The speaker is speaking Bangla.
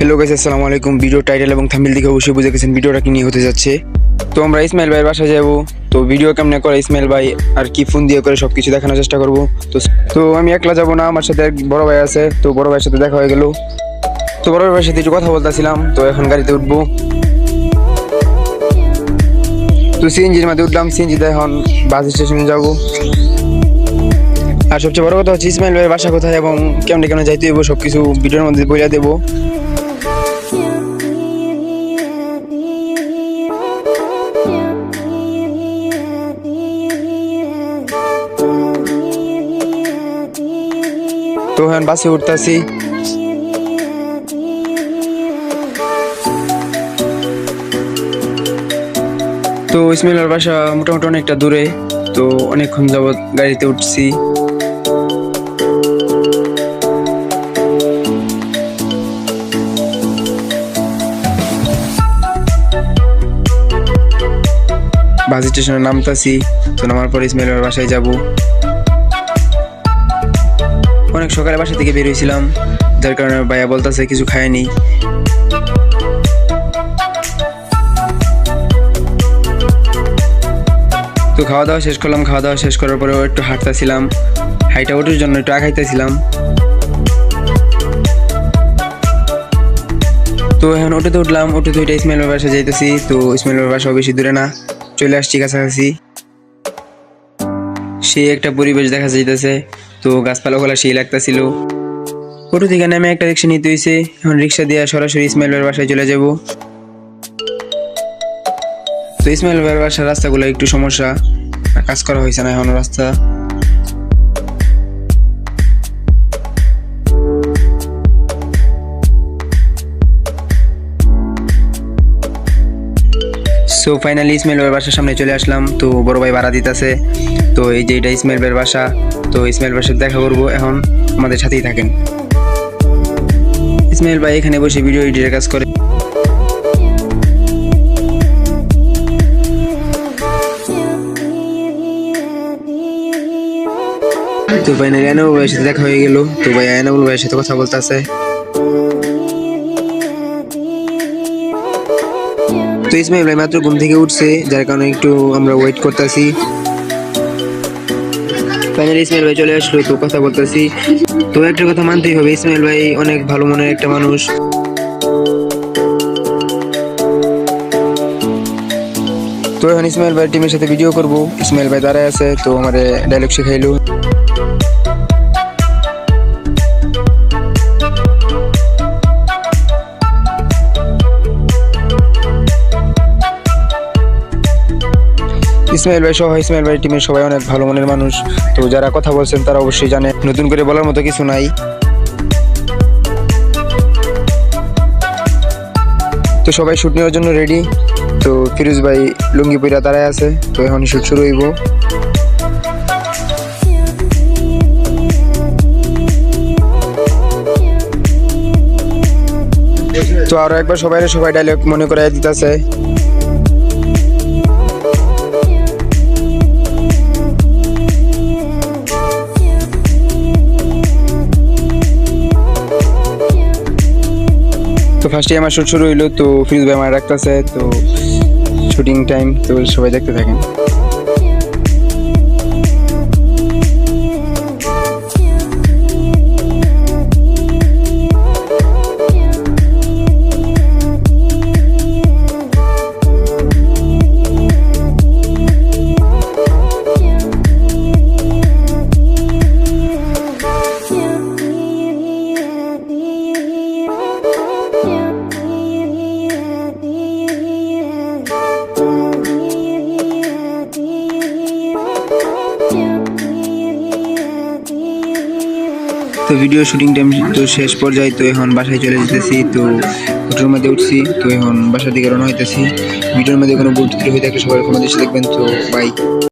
হ্যালো গাইস, আসসালামু আলাইকুম। ভিডিও টাইটেল এবং থাম্বনেল দেখে অবশ্যই বুঝে গেছেন ভিডিওটা কি নিয়ে হতে যাচ্ছে। তো আমরা ইসমাইল ভাইয়ের বাসায় যাব। তো ভিডিও কেমনে করে ইসমাইল ভাই আর কি ফোন দিয়ে করে সবকিছু দেখানোর চেষ্টা করব। তো আমি একলা যাব না, আমার সাথে এক বড় ভাই আছে। তো বড় ভাইয়ের সাথে দেখা হয়ে গেল। তো বড় ভাইয়ের সাথে একটু কথা বলতেছিলাম। তো এখন গাড়িতে উঠবো। তো সিএনজির মধ্যে উঠলাম। সিএনজিতে এখন বাস স্টেশনে যাব। আর সবচেয়ে বড় কথা হচ্ছে ইসমাইল ভাইয়ের বাসা কোথায় এবং কেমনে কেমন যাইতে হইব সবকিছু ভিডিওর মধ্যে বলে দেবো। তো এখন বাসে উঠতেছি। তো ইসমাইলের বাসা মোটামুটি অনেকটা দূরে। তো অনেকক্ষণ যাবত গাড়িতে উঠছি। বাস স্টেশনে নামতাছি। তো নামার পর ইসমাইলের বাসায় যাব। অনেক সকালে বাসা থেকে বের হয়েছিলাম, যার কারণে ভাইয়া বলতেছে কিছু খায়নি। তো খাওয়া দাওয়া শেষ করলাম। খাওয়া দাওয়া শেষ করার পরেও একটু হাঁটতেছিলাম। হাইটা ওঠার জন্য একটু আগাইতেছিলাম। তো এখন ওটাতে উঠলাম। ওটাতে উঠে ইসমাইলের বাসা যাইতেছি। তো ইসমাইলের বাসাও বেশি দূরে না, চলে আসছি কাছাকাছি। সেই একটা পরিবেশ দেখা যাইতেছে। তো গাছপালাগুলা সেই লাগতেছিল। অটো থেকে নামে একটা রিক্সা নিতে হয়েছে। এখন রিক্সা দিয়ে সরাসরি ইসমাইলের বাসায় চলে যাব। তো ইসমাইল ভাইয়ের বাসার রাস্তাগুলো একটু সমস্যা, কাজ করা হয়েছে না এখনো রাস্তা। সো ফাইনালি ইসমাইল ভাইয়ের বাসার সামনে চলে আসলাম। তো বড় ভাই ভাড়া দিতেছে। তো এই যে এটা ইসমাইল ভাইয়ের বাসা। তো ইসমাইল ভাইয়ের সাথে দেখা করবো। এখন আমাদের সাথেই থাকেন। ইসমাইল ভাই এখানে বসে ভিডিও এডিটের কাজ করে। তো ফাইনালি এনামুল ভাইয়ের সাথে দেখা হয়ে গেল। তো ভাই এনামুল ভাইয়ের সাথে কথা বলতেছে। তো ইসমাইল ভাই মাত্র ঘুম থেকে উঠছে, যার কারণে একটু আমরা ওয়েট করতেছি। ফাইনালি ইসমাইল ভাই চলে আসলো। তো কথা বলতেছি। তো একটা কথা মানতেই হবে, ইসমাইল ভাই অনেক ভালো মনের একটা মানুষ। তো এখন ইসমাইল ভাই টিমের সাথে ভিডিও করব। ইসমাইল ভাই দাঁড়ায় আছে। তো আমার ডায়লগ শিখাইলো। ইসমাইল ভাই সহ ইসমাইল ভাই টিমের সবাই অনেক ভালো মনের মানুষ। তো যারা কথা বলছেন তারা অবশ্যই জানে, নতুন করে বলার মতো কিছু নাই। তো সবাই শুট নেওয়ার জন্য রেডি। তো ফিরোজ ভাই লুঙ্গি পইরা দাঁড়ায় আছে। তো এখন শুট শুরু হইব। তো আরো একবার সবাই ডায়লগ মনে করাই দিতেছে। তো ফার্স্টে আমার শুট শুরু হইলো। তো ফিরোজ ভাই আমার রাখতেছে। তো শুটিং টাইম। তো সবাই দেখতে থাকেন। তো ভিডিও শুটিং টাইম তো শেষ পর্যায়ে। তো এখন বাসায় চলে যেতেছি। তো অটোর মধ্যে উঠছি। তো এখন বাসার দিকে রওনা হইতেছি। ভিডিওর মধ্যে কোনো ভুল ত্রুটি হয়ে থাকলে সবাই ক্ষমা দৃষ্টি দেখবেন। তো বাই।